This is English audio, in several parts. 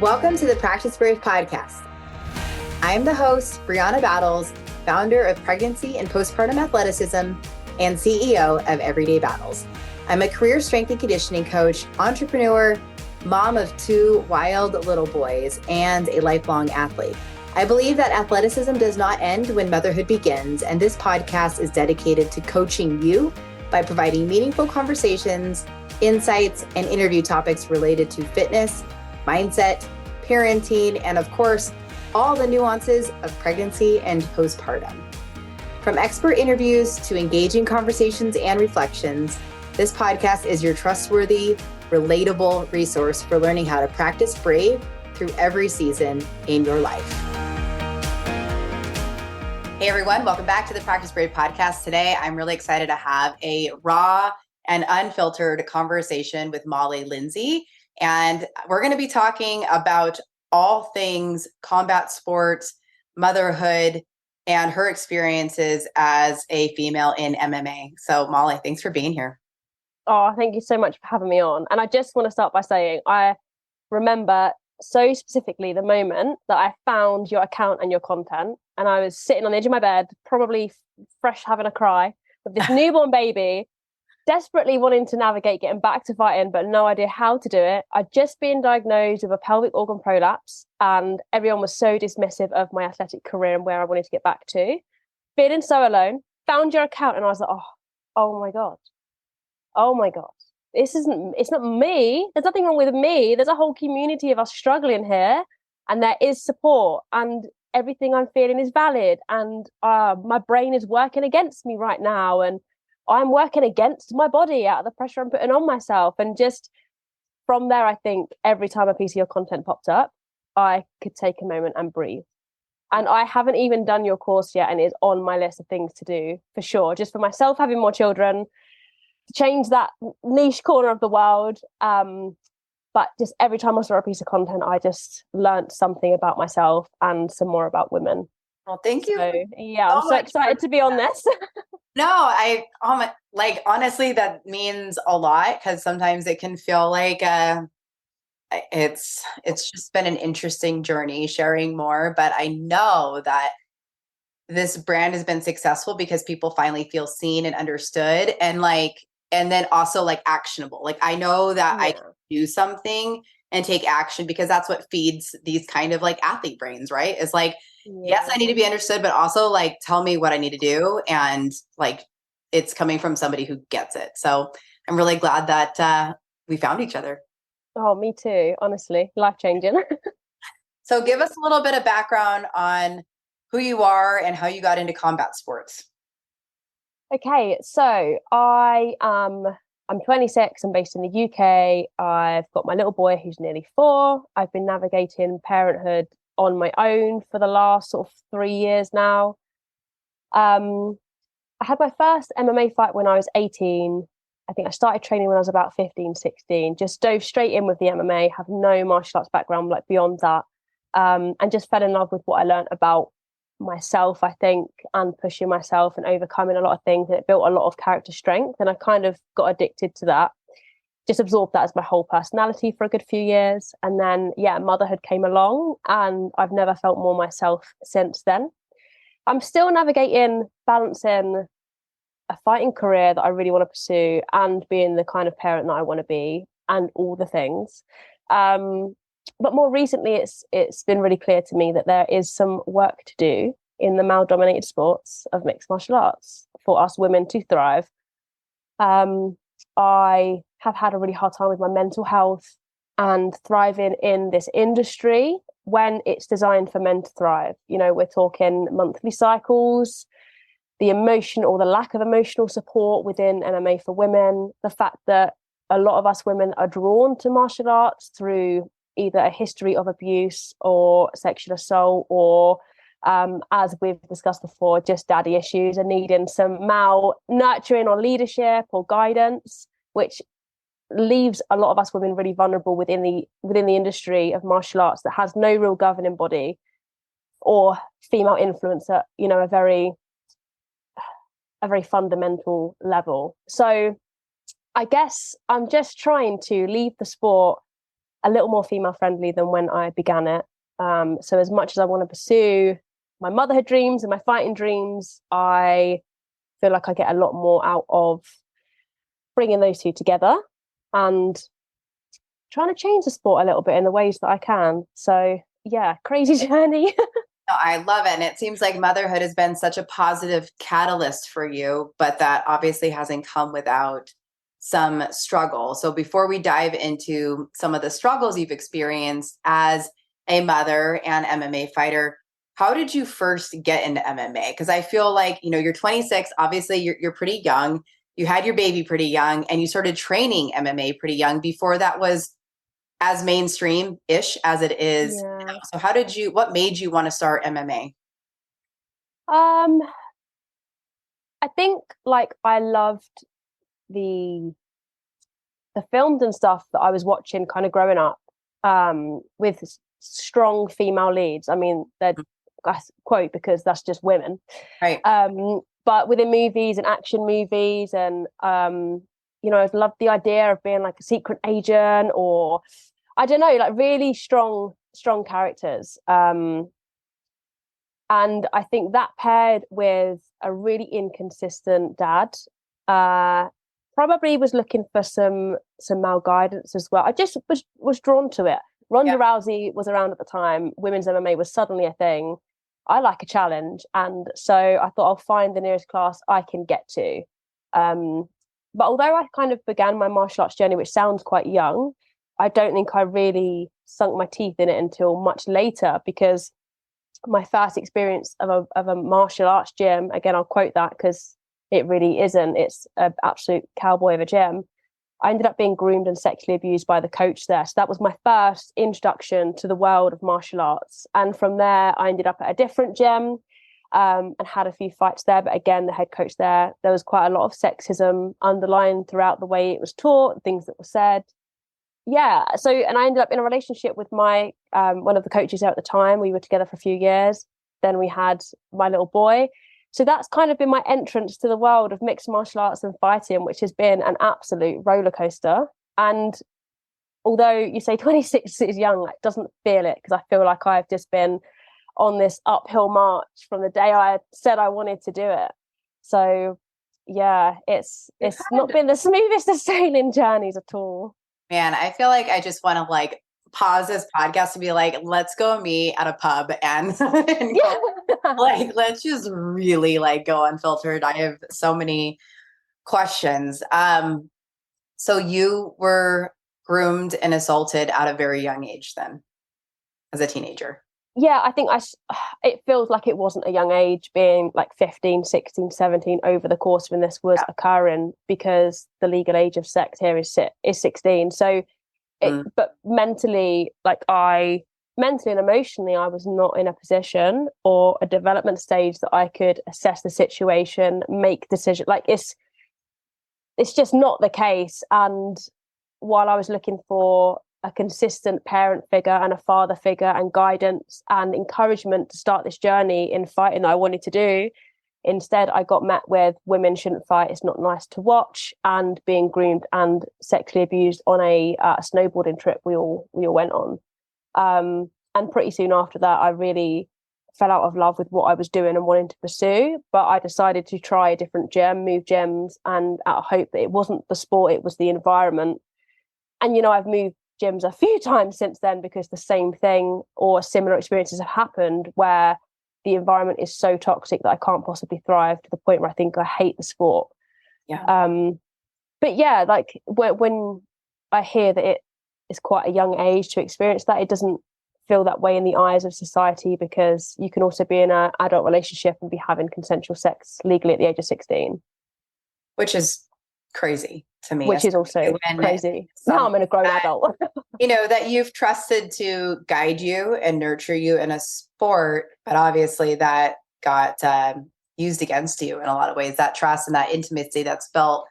Welcome to the Practice Brave podcast. I am the host, Brianna Battles, founder of Pregnancy and Postpartum Athleticism and CEO of Everyday Battles. I'm a career strength and conditioning coach, entrepreneur, mom of 2 wild little boys, and a lifelong athlete. I believe that athleticism does not end when motherhood begins, and this podcast is dedicated to coaching you by providing meaningful conversations, insights, and interview topics related to fitness, mindset, parenting, and of course, all the nuances of pregnancy and postpartum. From expert interviews to engaging conversations and reflections, this podcast is your trustworthy, relatable resource for learning how to practice brave through every season in your life. Hey everyone, welcome back to the Practice Brave podcast. Today, I'm really excited to have a raw and unfiltered conversation with Lindsay. And we're going to be talking about all things combat sports, motherhood, and her experiences as a female in MMA. So Molly, thanks for being here. Oh, thank you so much for having me on. And I just want to start by saying, I remember so specifically the moment that I found your account and your content. And I was sitting on the edge of my bed, probably fresh having a cry with this newborn baby, desperately wanting to navigate getting back to fighting, but no idea how to do it. I'd just been diagnosed with a pelvic organ prolapse, and everyone was so dismissive of my athletic career and where I wanted to get back to. Feeling so alone, found your account, and I was like, oh my God. It's not me. There's nothing wrong with me. There's a whole community of us struggling here, and there is support, and everything I'm feeling is valid. And my brain is working against me right now, and I'm working against my body out of the pressure I'm putting on myself. And just from there, I think every time a piece of your content popped up, I could take a moment and breathe. And I haven't even done your course yet, and it's on my list of things to do for sure. Just for myself, having more children, to change that niche corner of the world. But just every time I saw a piece of content, I just learned something about myself and some more about women. Well, thank you. So, yeah, I'm so excited to be on this. No, honestly, that means a lot, because sometimes it can feel like it's just been an interesting journey sharing more. But I know that this brand has been successful because people finally feel seen and understood, and then also actionable. I know that I can do something and take action, because that's what feeds these kind of athlete brains, right? It's yes, I need to be understood, but also tell me what I need to do. And it's coming from somebody who gets it. So I'm really glad that we found each other. Oh, me too. Honestly, life-changing. So give us a little bit of background on who you are and how you got into combat sports. Okay, so I'm 26. I'm based in the UK. I've got my little boy who's nearly 4. I've been navigating parenthood on my own for the last sort of 3 years now. I had my first MMA fight when I was 18. I think I started training when I was about 15, 16. Just dove straight in with the MMA, have no martial arts background beyond that, and just fell in love with what I learned about myself, I think, and pushing myself and overcoming a lot of things. And it built a lot of character strength, and I kind of got addicted to that. Just absorbed that as my whole personality for a good few years. And then, motherhood came along, and I've never felt more myself since then. I'm still navigating, balancing a fighting career that I really want to pursue and being the kind of parent that I want to be, and all the things. But more recently, it's been really clear to me that there is some work to do in the male-dominated sports of mixed martial arts for us women to thrive. I have had a really hard time with my mental health and thriving in this industry when it's designed for men to thrive. You know, we're talking monthly cycles, the emotion or the lack of emotional support within MMA for women, the fact that a lot of us women are drawn to martial arts through either a history of abuse or sexual assault, or as we've discussed before, just daddy issues and needing some male nurturing or leadership or guidance, which leaves a lot of us women really vulnerable within the industry of martial arts that has no real governing body or female influence at a very fundamental level. So I guess I'm just trying to leave the sport a little more female friendly than when I began it. So as much as I want to pursue my motherhood dreams and my fighting dreams, I feel like I get a lot more out of bringing those two together and trying to change the sport a little bit in the ways that I can. So yeah, crazy journey. No, I love it. And it seems like motherhood has been such a positive catalyst for you, but that obviously hasn't come without some struggle. So before we dive into some of the struggles you've experienced as a mother and MMA fighter, how did you first get into MMA? Because I feel like, you're 26, obviously you're pretty young. You had your baby pretty young and you started training MMA pretty young before that was as mainstream-ish as it is now. So what made you want to start MMA? I think like I loved the films and stuff that I was watching kind of growing up, with strong female leads. I mean, they're I quote because that's just women. Right. But within movies and action movies and I've loved the idea of being like a secret agent, or I don't know, like really strong characters. And I think that paired with a really inconsistent dad, probably was looking for some male guidance as well. I just was drawn to it. Ronda Rousey was around at the time. Women's MMA was suddenly a thing. I like a challenge. And so I thought I'll find the nearest class I can get to. But although I kind of began my martial arts journey, which sounds quite young, I don't think I really sunk my teeth in it until much later, because my first experience of a martial arts gym, again, I'll quote that because it really isn't. It's an absolute cowboy of a gym. I ended up being groomed and sexually abused by the coach there. So that was my first introduction to the world of martial arts. And from there, I ended up at a different gym and had a few fights there. But again, the head coach there was quite a lot of sexism underlined throughout the way it was taught, things that were said. Yeah. So, and I ended up in a relationship with my one of the coaches there at the time. We were together for a few years. Then we had my little boy. So that's kind of been my entrance to the world of mixed martial arts and fighting, which has been an absolute roller coaster. And although you say 26 is young, it doesn't feel it, because I feel like I've just been on this uphill march from the day I said I wanted to do it. So yeah, it's not been the smoothest of sailing journeys at all. Man, I feel like I just want to pause this podcast to be like, let's go meet at a pub and go, let's just really go unfiltered. I have so many questions. So you were groomed and assaulted at a very young age then, as a teenager? Yeah, I think it feels like it wasn't a young age, being 15, 16, 17 over the course when this was occurring, because the legal age of sex here is 16. So but mentally, mentally and emotionally, I was not in a position or a development stage that I could assess the situation, make decisions. It's just not the case. And while I was looking for a consistent parent figure and a father figure and guidance and encouragement to start this journey in fighting that I wanted to do, instead I got met with women shouldn't fight, it's not nice to watch, and being groomed and sexually abused on a snowboarding trip we all went on. And pretty soon after that, I really fell out of love with what I was doing and wanting to pursue. But I decided to try a different gym, move gyms, and out of hope that it wasn't the sport, it was the environment. And I've moved gyms a few times since then, because the same thing or similar experiences have happened, where the environment is so toxic that I can't possibly thrive, to the point where I think I hate the sport. Yeah. But yeah, when I hear that it is quite a young age to experience that, it doesn't feel that way in the eyes of society, because you can also be in an adult relationship and be having consensual sex legally at the age of 16. Which is crazy to me. Which is also crazy. Now I'm in a grown adult. That you've trusted to guide you and nurture you in a sport, but obviously that got used against you in a lot of ways. That trust and that intimacy that's built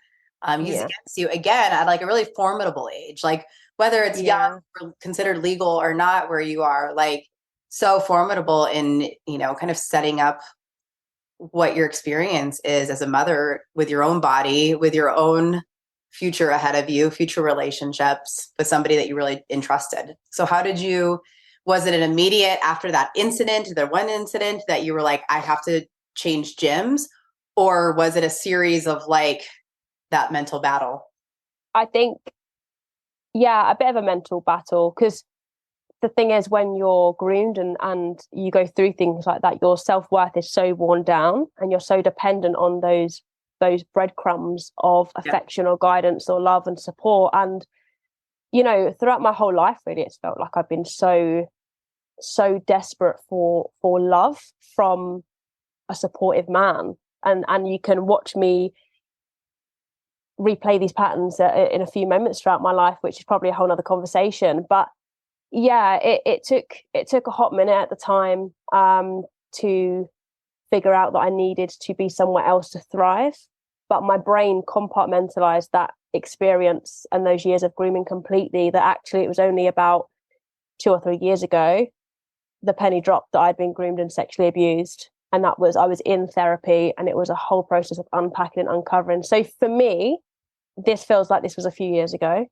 used against you again at a really formidable age. Whether it's young or considered legal or not, where you are, so formidable in, kind of setting up what your experience is as a mother, with your own body, with your own future ahead of you, future relationships with somebody that you really entrusted. So was it an immediate after that incident, the one incident that you were like, I have to change gyms? Or was it a series of like that mental battle? I think, yeah, a bit of a mental battle, because the thing is, when you're groomed and you go through things like that, your self-worth is so worn down and you're so dependent on those breadcrumbs of affection or guidance or love and support. And, you know, throughout my whole life, really, it's felt like I've been so desperate for love from a supportive man. And you can watch me replay these patterns in a few moments throughout my life, which is probably a whole nother conversation. But yeah, it took a hot minute at the time to figure out that I needed to be somewhere else to thrive. But my brain compartmentalized that experience and those years of grooming completely, that actually it was only about 2 or 3 years ago the penny dropped that I'd been groomed and sexually abused. And I was in therapy, and it was a whole process of unpacking and uncovering. So for me, this feels like this was a few years ago,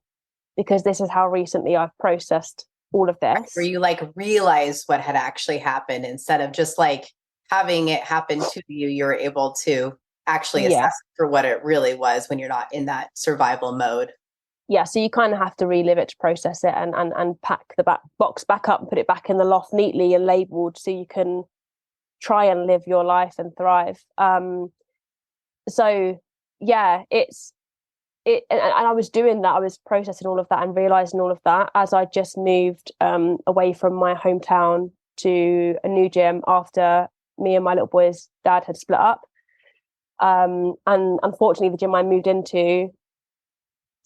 because this is how recently I've processed all of this. Where you like realized what had actually happened instead of just like having it happen to you, you're able to actually assess for what it really was when you're not in that survival mode. Yeah, so you kind of have to relive it to process it and pack the box back up and put it back in the loft neatly and labeled so you can try and live your life and thrive. So yeah, and I was doing that. I was processing all of that and realizing all of that as I just moved away from my hometown to a new gym after me and my little boy's dad had split up. And unfortunately, the gym I moved into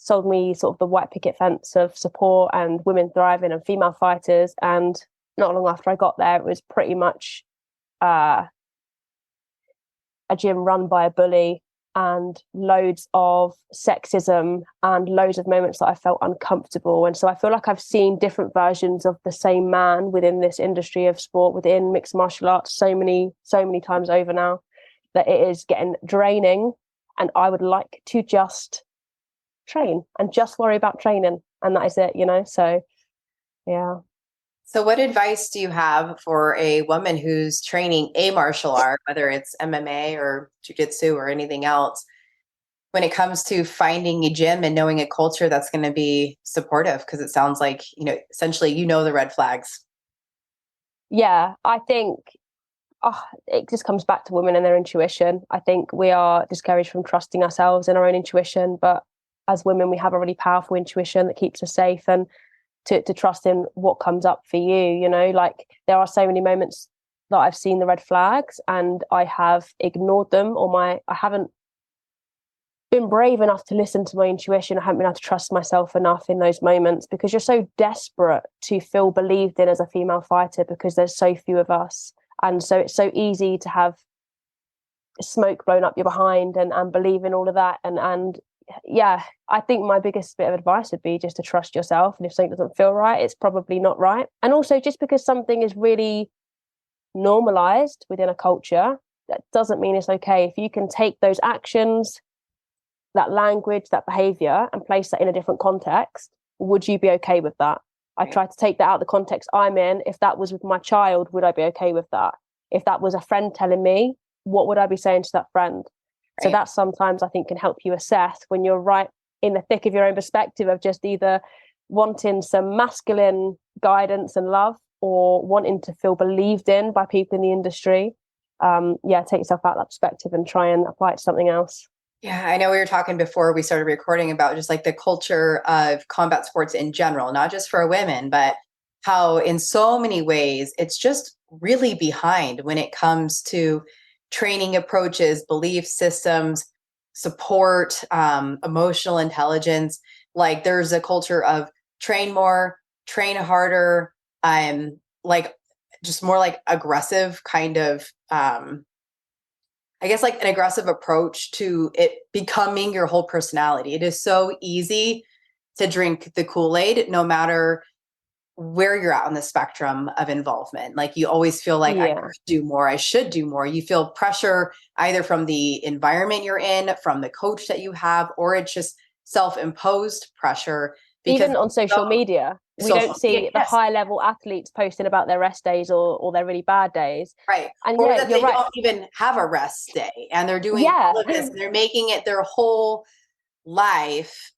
sold me sort of the white picket fence of support and women thriving and female fighters. And not long after I got there, it was pretty much a gym run by a bully, and loads of sexism and loads of moments that I felt uncomfortable. And so I feel like I've seen different versions of the same man within this industry of sport, within mixed martial arts, so many times over now, that it is getting draining. And I would like to just train and just worry about training, and that is it, you know? So yeah. So what advice do you have for a woman who's training a martial art, whether it's MMA or jiu-jitsu or anything else, when it comes to finding a gym and knowing a culture that's going to be supportive? Because it sounds like, you know, essentially, you know, the red flags. Yeah, I think it just comes back to women and their intuition. I think we are discouraged from trusting ourselves and our own intuition, but as women, we have a really powerful intuition that keeps us safe, and to trust in what comes up for you. You know, like there are so many moments that I've seen the red flags and I have ignored them, or I haven't been brave enough to listen to my intuition. I haven't been able to trust myself enough in those moments, because you're so desperate to feel believed in as a female fighter, because there's so few of us. And so it's so easy to have smoke blown up your behind and believe in all of that. And yeah, I think my biggest bit of advice would be just to trust yourself. And if something doesn't feel right, it's probably not right. And also, just because something is really normalized within a culture, that doesn't mean it's okay. If you can take those actions, that language, that behavior, and place that in a different context, would you be okay with that? I try to take that out of the context I'm in. If that was with my child, would I be okay with that? If that was a friend telling me, what would I be saying to that friend? Right. So that sometimes I think can help you assess when you're right in the thick of your own perspective of just either wanting some masculine guidance and love, or wanting to feel believed in by people in the industry. Take yourself out of that perspective and try and apply it to something else. Yeah, I know we were talking before we started recording about just like the culture of combat sports in general, not just for women, but how in so many ways it's just really behind when it comes to training approaches, belief systems, support, emotional intelligence. Like there's a culture of train more, train harder, like just more like aggressive kind of, I guess like an aggressive approach to it becoming your whole personality. It is so easy to drink the Kool-Aid, no matter where you're at on the spectrum of involvement. Like you always feel like I could do more, I should do more. You feel pressure either from the environment you're in, from the coach that you have, or it's just self-imposed pressure. Because even on social media, we don't see the high level athletes posting about their rest days or their really bad days. Right. And or yeah, that you're they right. don't even have a rest day and they're doing all of this and they're making it their whole life.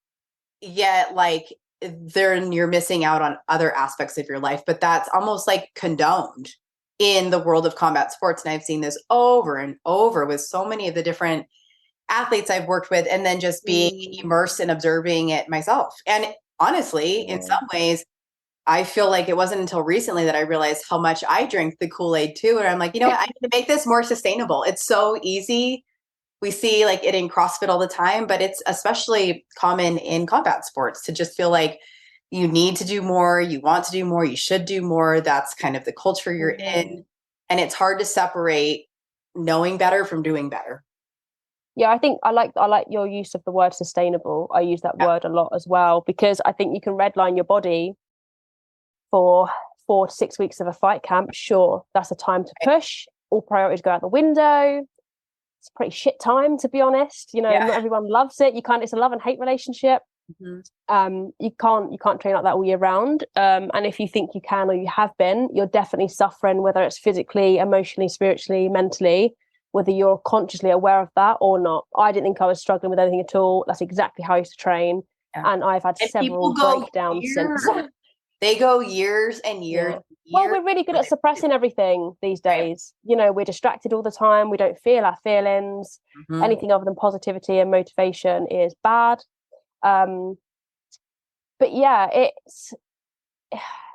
Yet like you're missing out on other aspects of your life, but that's almost like condoned in the world of combat sports. And I've seen this over and over with so many of the different athletes I've worked with, and then just being immersed and observing it myself. And honestly, in some ways, I feel like it wasn't until recently that I realized how much I drink the Kool-Aid too. And I'm like, you know what? I need to make this more sustainable. It's so easy. We see like it in CrossFit all the time, but it's especially common in combat sports to just feel like you need to do more, you want to do more, you should do more. That's kind of the culture you're in. And it's hard to separate knowing better from doing better. Yeah, I think I like your use of the word sustainable. I use that word a lot as well, because I think you can redline your body for 4 to 6 weeks of a fight camp. Sure, that's a time to push. All priorities go out the window. It's a pretty shit time, to be honest. You know, not everyone loves it. It's a love and hate relationship. You can't train like that all year round. And if you think you can or you have been, you're definitely suffering, whether it's physically, emotionally, spiritually, mentally, whether you're consciously aware of that or not. I didn't think I was struggling with anything at all. That's exactly how I used to train. And I've had several breakdowns since. They go years and years. Well, we're really good at suppressing everything these days. You know, we're distracted all the time. We don't feel our feelings. Anything other than positivity and motivation is bad. But yeah,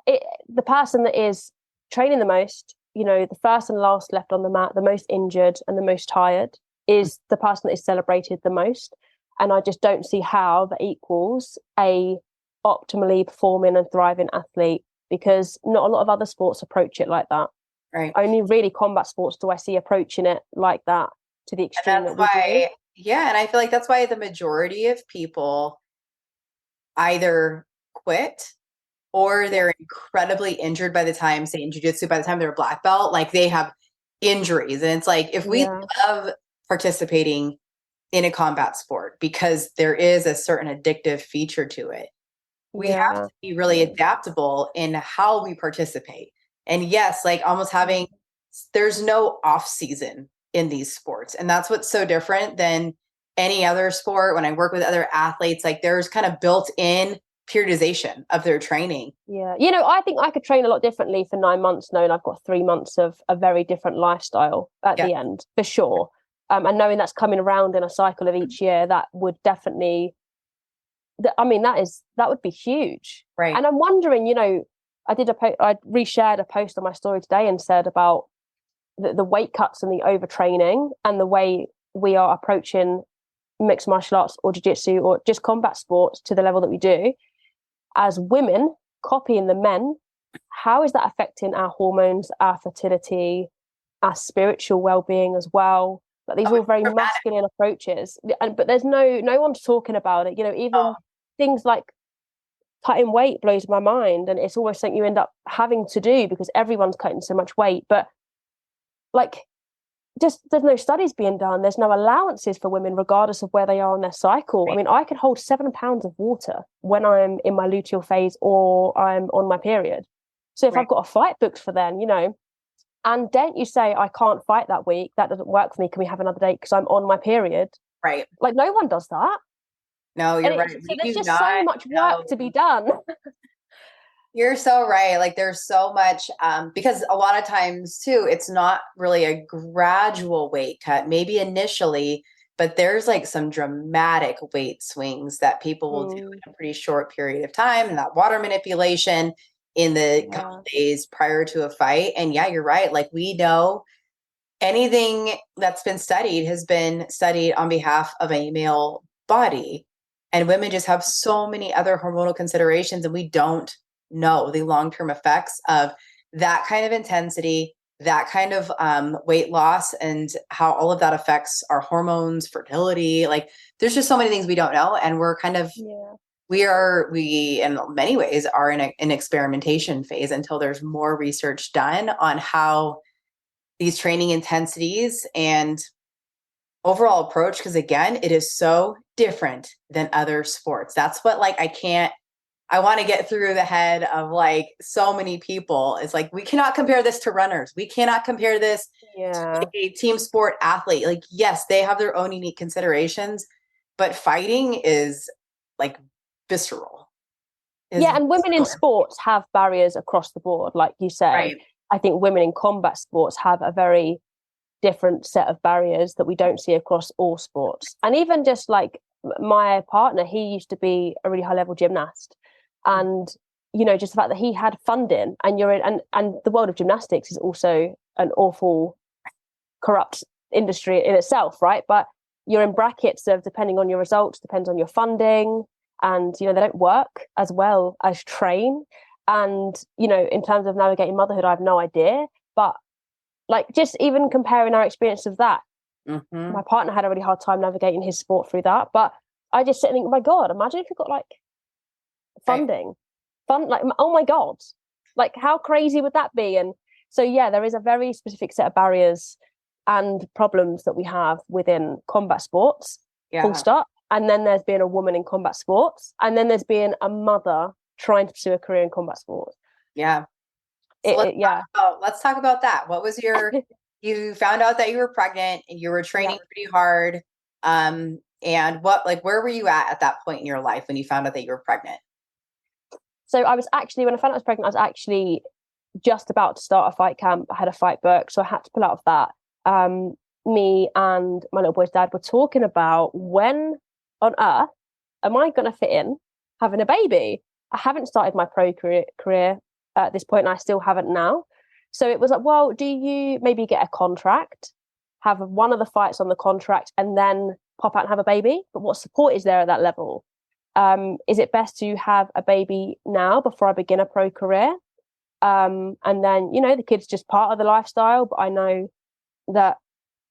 the person that is training the most, you know, the first and last left on the mat, the most injured and the most tired, is the person that is celebrated the most. And I just don't see how that equals a optimally performing and thriving athlete, because not a lot of other sports approach it like that. Right. Only really combat sports do I see approaching it like that to the extreme. And I feel like that's why the majority of people either quit or they're incredibly injured by the time, say in jiu-jitsu, by the time they're a black belt, like they have injuries. And it's like, if we love participating in a combat sport because there is a certain addictive feature to it, we have to be really adaptable in how we participate. And yes, like almost there's no off season in these sports. And that's what's so different than any other sport. When I work with other athletes, like there's kind of built in periodization of their training. Yeah. You know, I think I could train a lot differently for 9 months knowing I've got 3 months of a very different lifestyle at the end, for sure. And knowing that's coming around in a cycle of each year, that would definitely, that would be huge. Right. And I'm wondering, you know, I reshared a post on my story today and said about the weight cuts and the overtraining and the way we are approaching mixed martial arts or jiu-jitsu or just combat sports to the level that we do as women, copying the men. How is that affecting our hormones, our fertility, our spiritual well-being as well? Like these are all very masculine approaches, but there's no one's talking about it. You know, even things like cutting weight blows my mind, and it's almost something you end up having to do because everyone's cutting so much weight. But like, just there's no studies being done. There's no allowances for women, regardless of where they are on their cycle. I mean, I could hold 7 pounds of water when I'm in my luteal phase or I'm on my period. So if I've got a fight booked for then, you know, and don't you say I can't fight that week, that doesn't work for me, can we have another date because I'm on my period? Right. Like no one does that. No, you're right. So there's just so much work to be done. You're so right. Like there's so much, because a lot of times too, it's not really a gradual weight cut, maybe initially, but there's like some dramatic weight swings that people will do in a pretty short period of time, and that water manipulation in the couple days prior to a fight. And yeah, you're right. Like we know anything that's been studied has been studied on behalf of a male body, and women just have so many other hormonal considerations, and we don't know the long-term effects of that kind of intensity, that kind of weight loss, and how all of that affects our hormones, fertility. Like there's just so many things we don't know. And we're kind of, we in many ways are in an experimentation phase until there's more research done on how these training intensities and overall approach, because again, it is so different than other sports. That's what like I want to get through the head of like so many people. It's like, we cannot compare this to runners. We cannot compare this to a team sport athlete. Like, yes, they have their own unique considerations, but fighting is like visceral. And women in sports have barriers across the board, like you say. Right. I think women in combat sports have a very different set of barriers that we don't see across all sports. And even just like my partner, he used to be a really high level gymnast, and just the fact that he had funding, and you're in, and the world of gymnastics is also an awful corrupt industry in itself, right? But you're in brackets of, depending on your results, depends on your funding, and they don't work as well as train. And in terms of navigating motherhood, I have no idea. But like, just even comparing our experience of that, my partner had a really hard time navigating his sport through that. But I just sit and think, oh my God, imagine if you got like funding, like, oh my God, like how crazy would that be? And so, yeah, there is a very specific set of barriers and problems that we have within combat sports, full stop. And then there's being a woman in combat sports, and then there's being a mother trying to pursue a career in combat sports. Yeah. So let's talk about that. What was you found out that you were pregnant and you were training pretty hard. And where were you at that point in your life when you found out that you were pregnant? So when I found out I was pregnant, I was actually just about to start a fight camp. I had a fight book, so I had to pull out of that. Me and my little boy's dad were talking about, when on earth am I going to fit in having a baby? I haven't started my pro career at this point, and I still haven't now. So it was like, well, do you maybe get a contract, have one of the fights on the contract, and then pop out and have a baby? But what support is there at that level? Is it best to have a baby now before I begin a pro career? And then, the kid's just part of the lifestyle, but I know that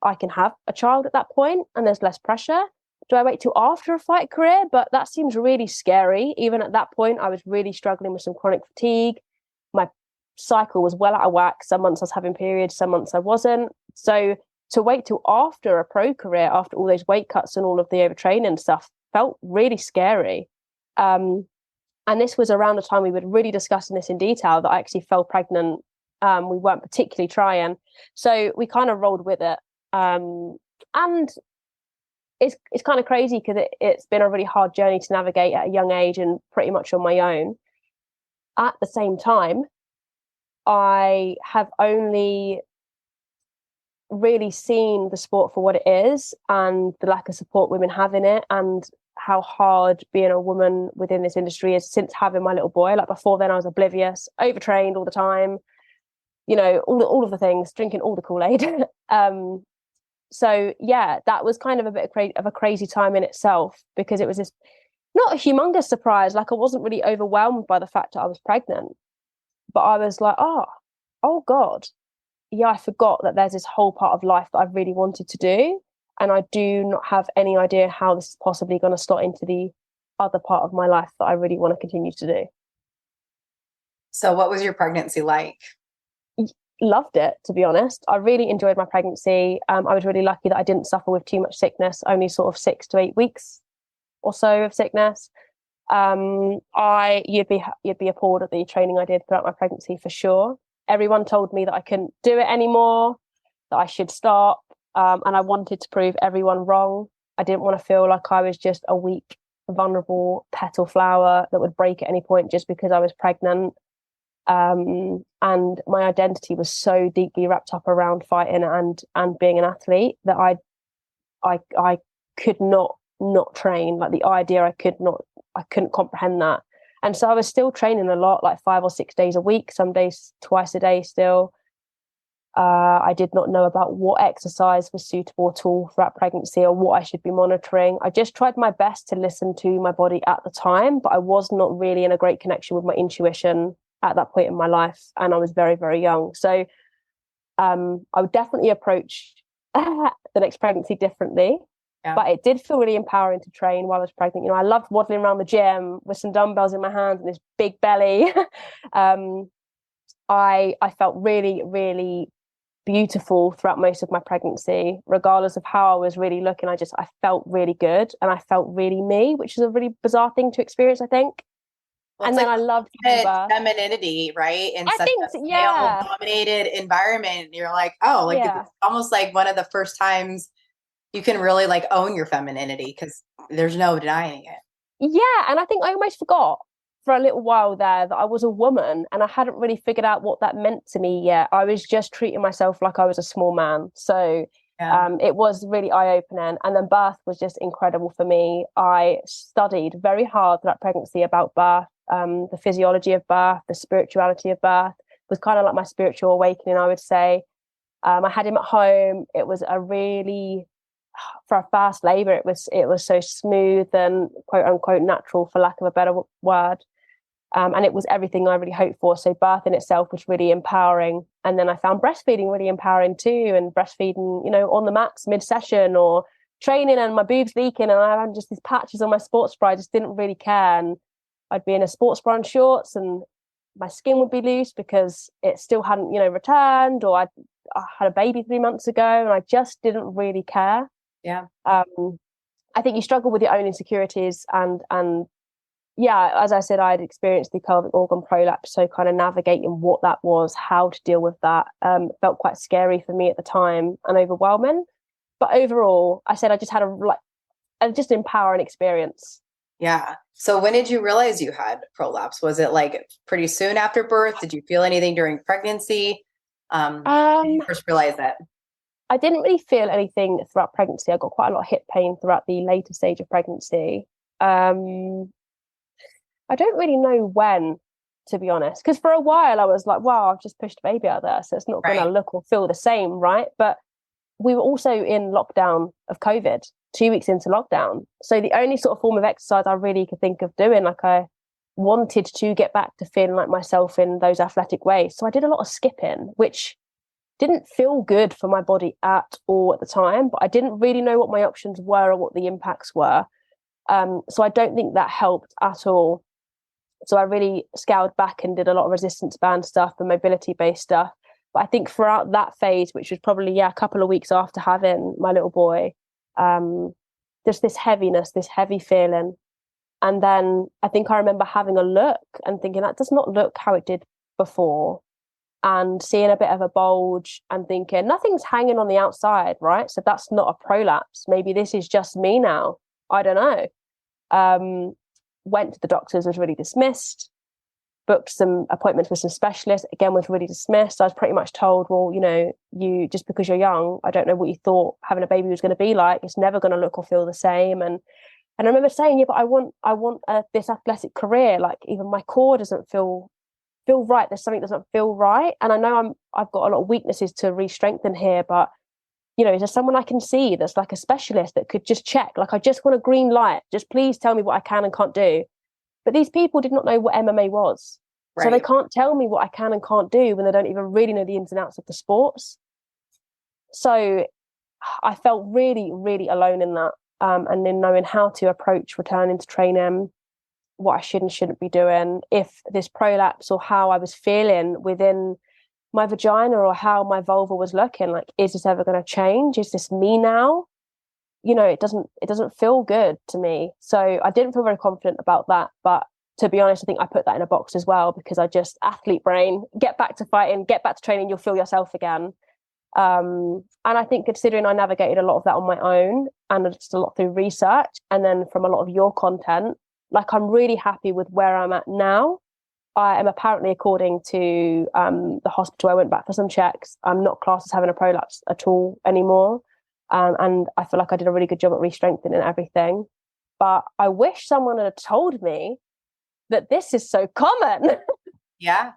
I can have a child at that point and there's less pressure. Do I wait till after a fight career? But that seems really scary. Even at that point, I was really struggling with some chronic fatigue. My cycle was well out of whack. Some months I was having periods, some months I wasn't. So to wait till after a pro career, after all those weight cuts and all of the overtraining stuff, felt really scary. And this was around the time we were really discussing this in detail, that I actually fell pregnant. We weren't particularly trying. So we kind of rolled with it. And it's kind of crazy because it's been a really hard journey to navigate at a young age and pretty much on my own. At the same time, I have only really seen the sport for what it is, and the lack of support women have in it, and how hard being a woman within this industry is since having my little boy. Like, before then I was oblivious, overtrained all the time, all of the things, drinking all the Kool-Aid. So yeah, that was kind of a bit of a crazy time in itself, because it was this, not a humongous surprise. Like, I wasn't really overwhelmed by the fact that I was pregnant, but I was like, oh God, yeah, I forgot that there's this whole part of life that I really wanted to do. And I do not have any idea how this is possibly going to slot into the other part of my life that I really want to continue to do. So what was your pregnancy like? Loved it, to be honest. I really enjoyed my pregnancy. I was really lucky that I didn't suffer with too much sickness, only sort of 6 to 8 weeks or so of sickness. You'd be appalled at the training I did throughout my pregnancy, for sure. Everyone told me that I couldn't do it anymore, that I should stop. And I wanted to prove everyone wrong. I didn't want to feel like I was just a weak, vulnerable petal flower that would break at any point just because I was pregnant. And my identity was so deeply wrapped up around fighting and being an athlete that I could not train. Like, the idea, I couldn't comprehend that. And so I was still training a lot, like 5 or 6 days a week, some days twice a day still. I did not know about what exercise was suitable at all throughout pregnancy or what I should be monitoring. I just tried my best to listen to my body at the time, but I was not really in a great connection with my intuition at that point in my life, and I was very, very young. So I would definitely approach the next pregnancy differently. Yeah. But it did feel really empowering to train while I was pregnant. I loved waddling around the gym with some dumbbells in my hands and this big belly. I felt really, really beautiful throughout most of my pregnancy, regardless of how I was really looking. I felt really good and I felt really me, which is a really bizarre thing to experience, I think. Well, And it's then like I loved giving birth. femininity, right? In I such think, a male yeah, dominated environment. You're like, oh, like yeah. it's almost like one of the first times you can really like own your femininity because there's no denying it. Yeah, and I think I almost forgot for a little while there that I was a woman and I hadn't really figured out what that meant to me yet. I was just treating myself like I was a small man. So Yeah. it was really eye-opening. And then birth was just incredible for me. I studied very hard throughout pregnancy about birth, the physiology of birth, the spirituality of birth. It was kind of like my spiritual awakening, I would say. I had him at home. It was a really, for a fast labor, it was so smooth and quote unquote natural, for lack of a better word. And it was everything I really hoped for. So birth in itself was really empowering. And then I found breastfeeding really empowering too. And breastfeeding, on the mats mid-session or training and my boobs leaking and I had just these patches on my sports bra. I just didn't really care. And I'd be in a sports bra and shorts and my skin would be loose because it still hadn't, returned, or I had a baby 3 months ago and I just didn't really care. Yeah. I think you struggle with your own insecurities and yeah, as I said, I'd experienced the pelvic organ prolapse, so kind of navigating what that was, how to deal with that, felt quite scary for me at the time and overwhelming. But overall, I said I just had a just empowering experience. Yeah. So when did you realize you had prolapse? Was it like pretty soon after birth? Did you feel anything during pregnancy? When did you first realize that? I didn't really feel anything throughout pregnancy. I got quite a lot of hip pain throughout the later stage of pregnancy. I don't really know when, to be honest, because for a while I was like, wow, I've just pushed a baby out there, so it's not going to look or feel the same, right? But we were also in lockdown of COVID, 2 weeks into lockdown. So the only sort of form of exercise I really could think of doing, like I wanted to get back to feeling like myself in those athletic ways. So I did a lot of skipping, which didn't feel good for my body at all at the time, but I didn't really know what my options were or what the impacts were. So I don't think that helped at all. So I really scaled back and did a lot of resistance band stuff and mobility based stuff. But I think throughout that phase, which was probably, a couple of weeks after having my little boy, there's this heaviness, this heavy feeling. And then I think I remember having a look and thinking that does not look how it did before, and seeing a bit of a bulge and thinking nothing's hanging on the outside, right? So that's not a prolapse. Maybe this is just me now. I don't know. Went to the doctors, was really dismissed, booked some appointments with some specialists, again was really dismissed. I was pretty much told, well, you just because you're young, I don't know what you thought having a baby was going to be like. It's never going to look or feel the same. And I remember saying, yeah, but I want this athletic career. Like even my core doesn't feel right. There's something that doesn't feel right. And I know I've got a lot of weaknesses to re-strengthen here, but is there someone I can see that's like a specialist that could just check? Like, I just want a green light. Just please tell me what I can and can't do. But these people did not know what MMA was. Right. So they can't tell me what I can and can't do when they don't even really know the ins and outs of the sports. So I felt really, really alone in that. And in knowing how to approach returning to training, what I should and shouldn't be doing, if this prolapse or how I was feeling within my vagina or how my vulva was looking, like, is this ever going to change? Is this me now? It doesn't feel good to me. So I didn't feel very confident about that. But to be honest, I think I put that in a box as well, because I just, athlete brain, get back to fighting, get back to training, you'll feel yourself again. And I think considering I navigated a lot of that on my own and just a lot through research and then from a lot of your content, like, I'm really happy with where I'm at now. I am apparently, according to the hospital, I went back for some checks, I'm not classed as having a prolapse at all anymore. And I feel like I did a really good job at re-strengthening everything. But I wish someone had told me that this is so common. Yeah.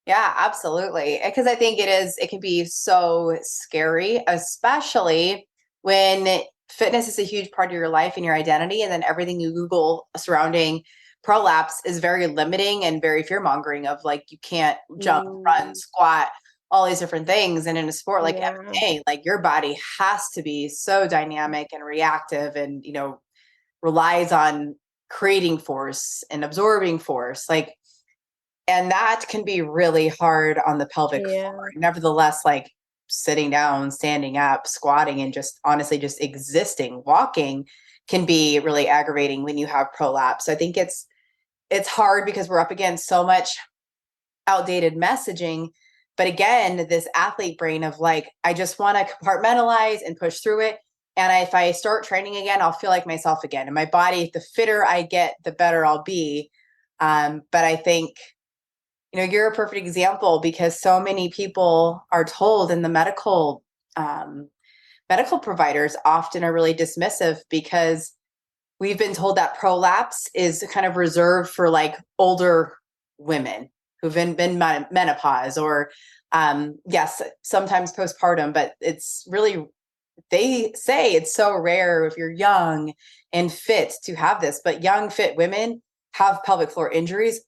Yeah, absolutely. Because I think it can be so scary, especially when fitness is a huge part of your life and your identity. And then everything you Google surrounding prolapse is very limiting and very fear-mongering of, like, you can't jump, run, squat, all these different things. And in a sport like MMA, like, your body has to be so dynamic and reactive and, relies on creating force and absorbing force. Like, and that can be really hard on the pelvic floor. Nevertheless, like, sitting down, standing up, squatting, and just honestly just existing, walking can be really aggravating when you have prolapse. So I think it's hard because we're up against so much outdated messaging. But again, this athlete brain of like, I just want to compartmentalize and push through it. And if I start training again, I'll feel like myself again. And my body, the fitter I get, the better I'll be. But I think, you're a perfect example because so many people are told, and the medical providers often are really dismissive because we've been told that prolapse is kind of reserved for like older women who've been menopause or yes, sometimes postpartum, but it's really, they say it's so rare if you're young and fit to have this, but young fit women have pelvic floor injuries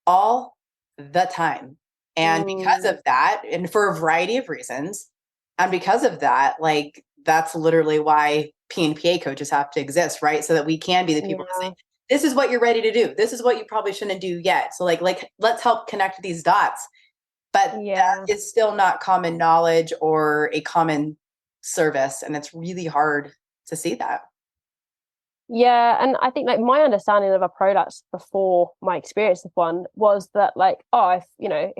all the time. And because of that, and for a variety of reasons, and because of that, like that's literally why PNPA coaches have to exist, right? So that we can be the people to say, this is what you're ready to do. This is what you probably shouldn't do yet. So like let's help connect these dots. But that is still not common knowledge or a common service. And it's really hard to see that. Yeah, and I think like my understanding of a prolapse before my experience of one was that like, if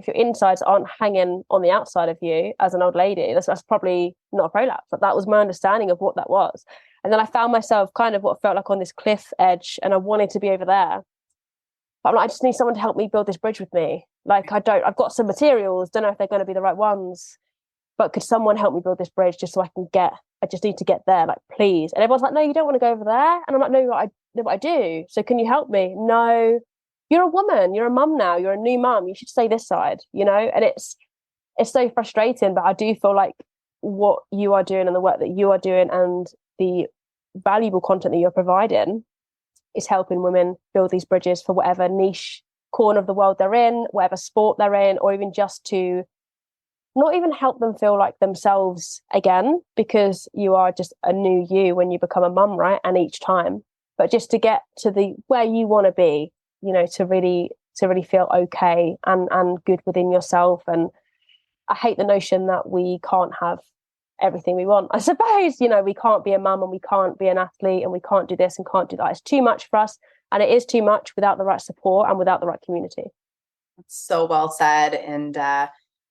your insides aren't hanging on the outside of you as an old lady, that's probably not a prolapse. But that was my understanding of what that was. And then I found myself kind of what felt like on this cliff edge, and I wanted to be over there. But I'm like, I just need someone to help me build this bridge with me. Like I've got some materials, don't know if they're going to be the right ones, but could someone help me build this bridge just so I just need to get there, like, please. And everyone's like, no, you don't want to go over there. And I'm like, no, I do. So can you help me? No, you're a woman, you're a mum now, you're a new mum. You should stay this side, And it's so frustrating, but I do feel like what you are doing and the work that you are doing and the valuable content that you're providing is helping women build these bridges for whatever niche corner of the world they're in, whatever sport they're in, or even just to not even help them feel like themselves again, because you are just a new you when you become a mum, right? And each time, but just to get to the where you want to be, to really feel okay and good within yourself. And I hate the notion that we can't have everything we want. I suppose, we can't be a mum and we can't be an athlete and we can't do this and can't do that. It's too much for us, and it is too much without the right support and without the right community. So well said. And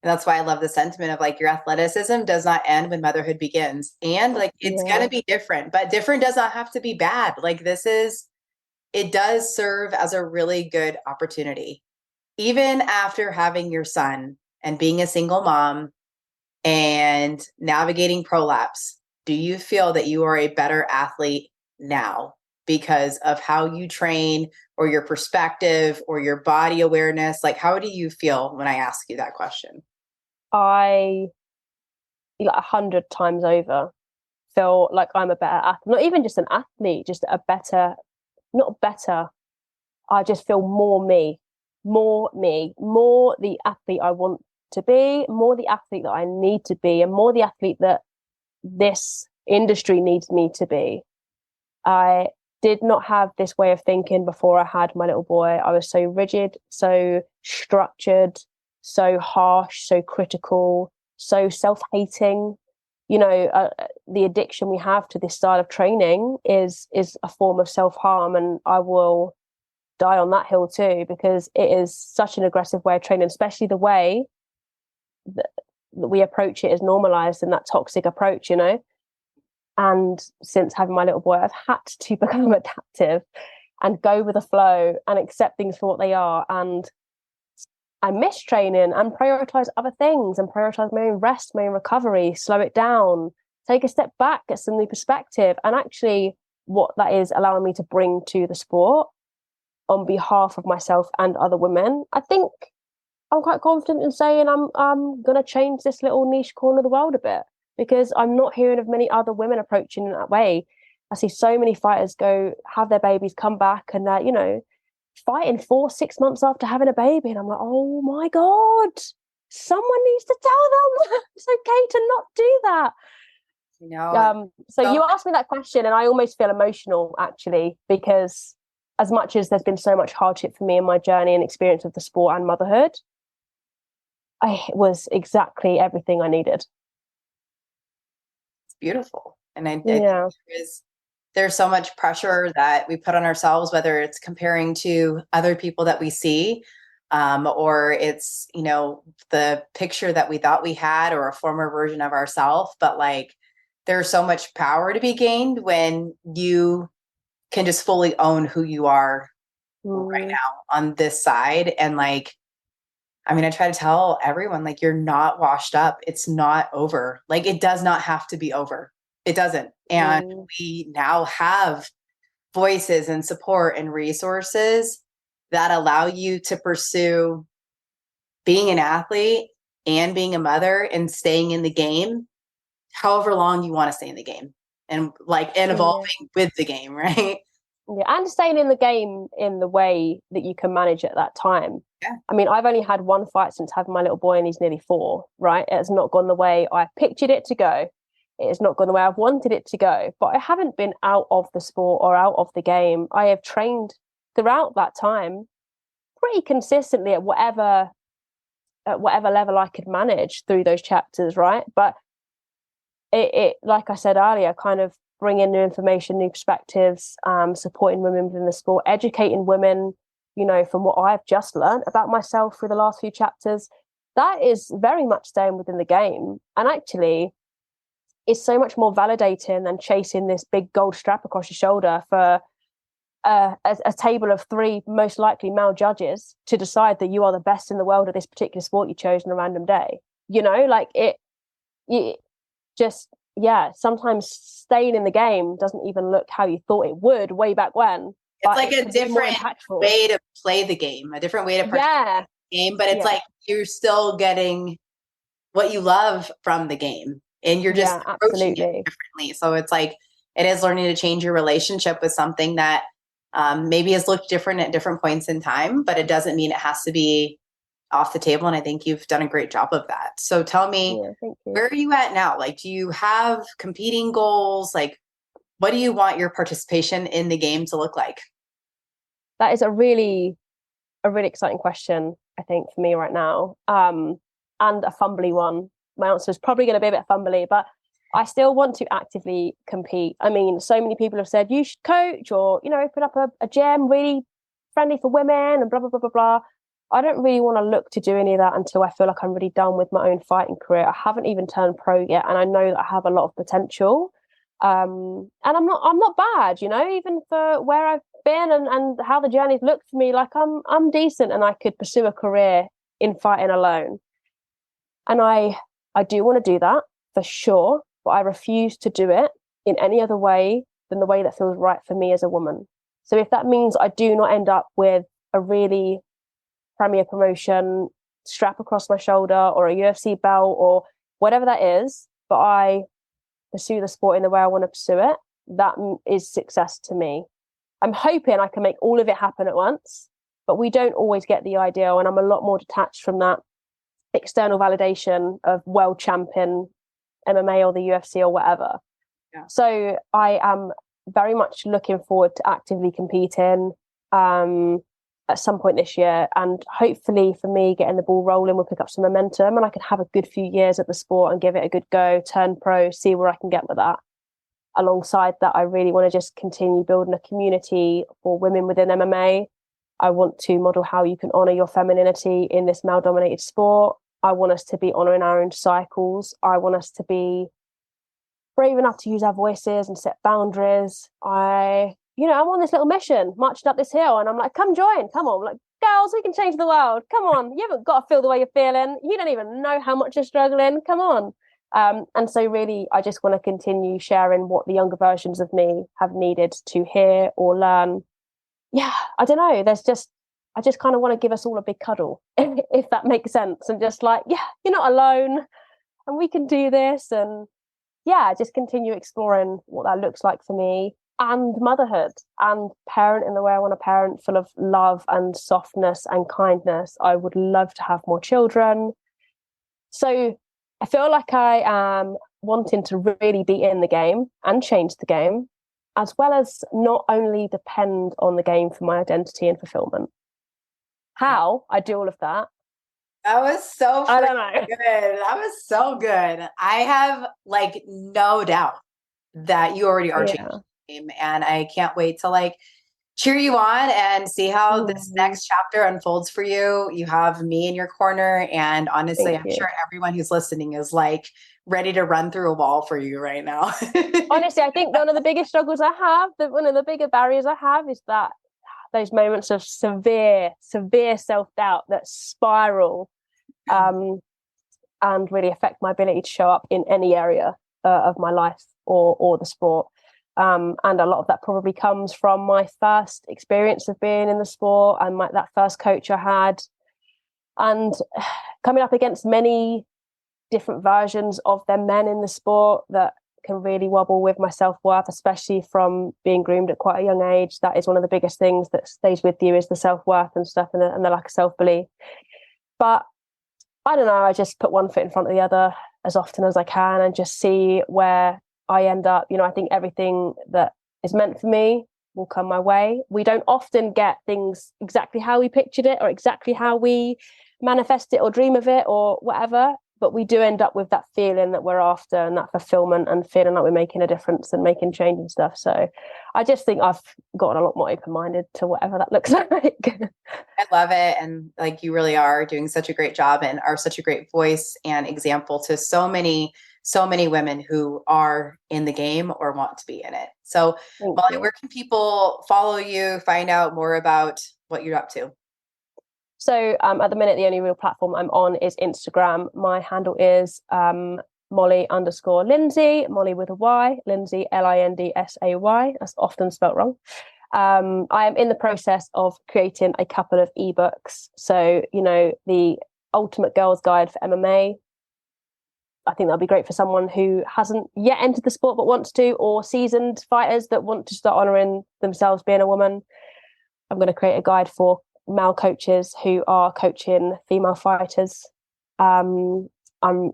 that's why I love the sentiment of like your athleticism does not end when motherhood begins. And like it's going to be different, but different does not have to be bad. Like it does serve as a really good opportunity. Even after having your son and being a single mom and navigating prolapse, do you feel that you are a better athlete now because of how you train or your perspective or your body awareness? Like, how do you feel when I ask you that question? I, 100 times over, feel like I'm a better athlete. Not even just an athlete, just a better, not better. I just feel more me, more the athlete I want to be, more the athlete that I need to be, and more the athlete that this industry needs me to be. I did not have this way of thinking before I had my little boy. I was so rigid, so structured, so harsh, so critical, so self-hating. The addiction we have to this style of training is a form of self-harm, and I will die on that hill too, because it is such an aggressive way of training, especially the way that we approach it is normalized in that toxic approach, And since having my little boy, I've had to become adaptive and go with the flow and accept things for what they are. And I miss training and prioritize other things and prioritize my own rest, my own recovery, slow it down, take a step back, get some new perspective. And actually what that is allowing me to bring to the sport on behalf of myself and other women, I think I'm quite confident in saying I'm going to change this little niche corner of the world a bit, because I'm not hearing of many other women approaching in that way. I see so many fighters go have their babies, come back, and they're, fighting 4-6 months after having a baby. And I'm like, oh my God, someone needs to tell them it's okay to not do that. So you asked me that question and I almost feel emotional, actually, because as much as there's been so much hardship for me in my journey and experience of the sport and motherhood, it was exactly everything I needed. beautiful. And I think Yeah. there's so much pressure that we put on ourselves, whether it's comparing to other people that we see, or it's, you know, the picture that we thought we had or a former version of ourselves. But like, there's so much power to be gained when you can just fully own who you are right now on this side. And like, I mean, I try to tell everyone, like, you're not washed up. It's not over. Like, it does not have to be over. It doesn't. And we now have voices and support and resources that allow you to pursue being an athlete and being a mother and staying in the game however long you want to stay in the game, and like, and evolving with the game, right? Yeah, and staying in the game in the way that you can manage at that time. Yeah. I mean, I've only had one fight since having my little boy, and he's nearly 4, right? It has not gone the way I pictured it to go. It has not gone the way I've wanted it to go. But I haven't been out of the sport or out of the game. I have trained throughout that time pretty consistently at whatever level I could manage through those chapters, right? But it like I said earlier, kind of bringing new information, new perspectives, supporting women within the sport, educating women, you know, from what I've just learned about myself through the last few chapters, that is very much staying within the game. And actually, it's so much more validating than chasing this big gold strap across your shoulder for a table of 3 most likely male judges to decide that you are the best in the world at this particular sport you chose on a random day. You know, like sometimes staying in the game doesn't even look how you thought it would way back when. It's like a different way to play the game, a different way to participate in the game, but it's like you're still getting what you love from the game, and you're just approaching it differently. So it's like, it is learning to change your relationship with something that maybe has looked different at different points in time, but it doesn't mean it has to be off the table. And I think you've done a great job of that. So tell me, where are you at now? Like, do you have competing goals? Like, what do you want your participation in the game to look like? That is a really exciting question, I think, for me right now. And a fumbly one. My answer is probably going to be a bit fumbly, but I still want to actively compete. I mean, so many people have said you should coach, or, you know, open up a gym really friendly for women and blah, blah, blah, blah, blah. I don't really want to look to do any of that until I feel like I'm really done with my own fighting career. I haven't even turned pro yet, and I know that I have a lot of potential. And I'm not bad, you know, even for where I've been and how the journey's looked for me. Like, I'm decent, and I could pursue a career in fighting alone. And I do want to do that for sure, but I refuse to do it in any other way than the way that feels right for me as a woman. So if that means I do not end up with a really premier promotion strap across my shoulder or a UFC belt or whatever that is, but I pursue the sport in the way I want to pursue it, that is success to me. I'm hoping I can make all of it happen at once, but we don't always get the ideal, and I'm a lot more detached from that external validation of world champion MMA or the UFC or whatever. Yeah. So I am very much looking forward to actively competing at some point this year, and hopefully for me, getting the ball rolling will pick up some momentum, and I could have a good few years at the sport and give it a good go, turn pro, see where I can get with that. Alongside that, I really want to just continue building a community for women within MMA. I want to model how you can honor your femininity in this male-dominated sport. I want us to be honoring our own cycles. I want us to be brave enough to use our voices and set boundaries. I'm on this little mission, marching up this hill, and I'm like, come join, come on. I'm like, girls, we can change the world. Come on. You haven't got to feel the way you're feeling. You don't even know how much you're struggling. Come on. And so really, I just want to continue sharing what the younger versions of me have needed to hear or learn. Yeah, I don't know. I just kind of want to give us all a big cuddle, if that makes sense. And just like, yeah, you're not alone, and we can do this. And yeah, just continue exploring what that looks like for me, and motherhood, and parent in the way I want to parent, full of love and softness and kindness. I would love to have more children. So I feel like I am wanting to really be in the game and change the game, as well as not only depend on the game for my identity and fulfillment. How I do all of that, That was so I don't know. good. That was so good. I have like no doubt that you already are changing the game, and I can't wait to like cheer you on and see how this next chapter unfolds for you. You have me in your corner, and honestly, I'm sure everyone who's listening is like ready to run through a wall for you right now. Honestly, I think one of the biggest struggles I have, one of the bigger barriers I have is that those moments of severe self-doubt that spiral and really affect my ability to show up in any area of my life or the sport. And a lot of that probably comes from my first experience of being in the sport and that first coach I had, and coming up against many different versions of them men in the sport that can really wobble with my self-worth, especially from being groomed at quite a young age. That is one of the biggest things that stays with you, is the self-worth and stuff, and the lack of self-belief. But I don't know, I just put one foot in front of the other as often as I can and just see where I end up. I think everything that is meant for me will come my way. We don't often get things exactly how we pictured it or exactly how we manifest it or dream of it or whatever, but we do end up with that feeling that we're after and that fulfillment and feeling like we're making a difference and making change and stuff. So I just think I've gotten a lot more open-minded to whatever that looks like. I love it. And like, you really are doing such a great job and are such a great voice and example to so many women who are in the game or want to be in it. So Molly, where can people follow you, find out more about what you're up to? So at the minute, the only real platform I'm on is Instagram. My handle is Molly_Lindsay, Molly with a Y, Lindsay, Lindsay. That's often spelt wrong. I am in the process of creating a couple of ebooks. So, the Ultimate Girls Guide for MMA. I think that'll be great for someone who hasn't yet entered the sport but wants to, or seasoned fighters that want to start honouring themselves being a woman. I'm going to create a guide for male coaches who are coaching female fighters. I'm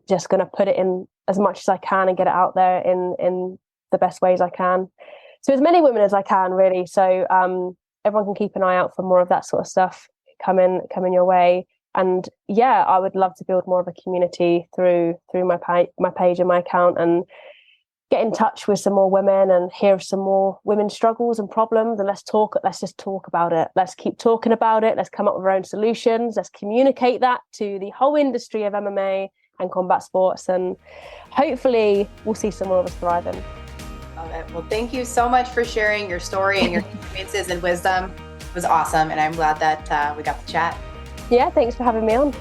just going to put it in as much as I can and get it out there in the best ways I can. So as many women as I can, really. So everyone can keep an eye out for more of that sort of stuff coming your way. And yeah, I would love to build more of a community through my page and my account, and get in touch with some more women and hear some more women's struggles and problems. And let's just talk about it. Let's keep talking about it. Let's come up with our own solutions. Let's communicate that to the whole industry of MMA and combat sports. And hopefully we'll see some more of us thriving. Love it. Well, thank you so much for sharing your story and your experiences and wisdom. It was awesome. And I'm glad that we got to chat. Yeah, thanks for having me on.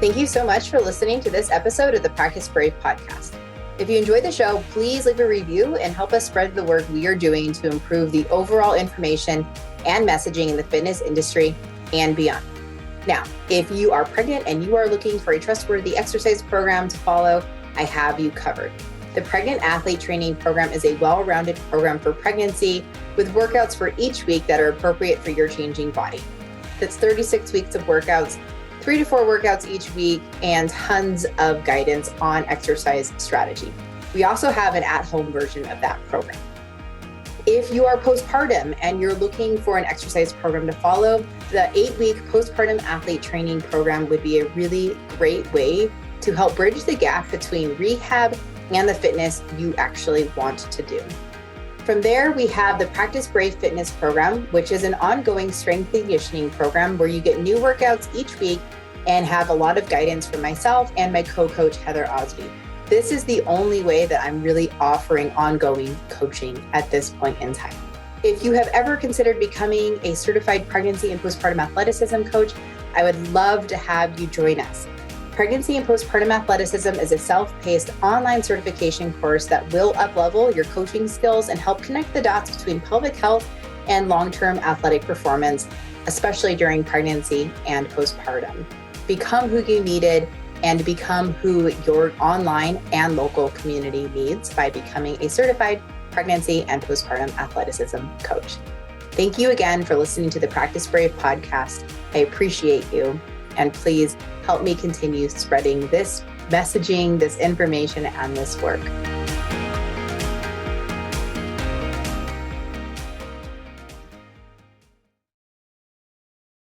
Thank you so much for listening to this episode of the Practice Brave podcast. If you enjoyed the show, please leave a review and help us spread the work we are doing to improve the overall information and messaging in the fitness industry and beyond. Now, if you are pregnant and you are looking for a trustworthy exercise program to follow, I have you covered. The Pregnant Athlete Training Program is a well-rounded program for pregnancy with workouts for each week that are appropriate for your changing body. That's 36 weeks of workouts, 3 to 4 workouts each week, and tons of guidance on exercise strategy. We also have an at-home version of that program. If you are postpartum and you're looking for an exercise program to follow, the 8-week Postpartum Athlete Training Program would be a really great way to help bridge the gap between rehab and the fitness you actually want to do. From there, we have the Practice Brave Fitness Program, which is an ongoing strength and conditioning program where you get new workouts each week and have a lot of guidance from myself and my co-coach, Heather Osby. This is the only way that I'm really offering ongoing coaching at this point in time. If you have ever considered becoming a certified pregnancy and postpartum athleticism coach, I would love to have you join us. Pregnancy and Postpartum Athleticism is a self-paced online certification course that will up-level your coaching skills and help connect the dots between pelvic health and long-term athletic performance, especially during pregnancy and postpartum. Become who you needed and become who your online and local community needs by becoming a certified pregnancy and postpartum athleticism coach. Thank you again for listening to the Practice Brave podcast. I appreciate you. And please help me continue spreading this messaging, this information, and this work.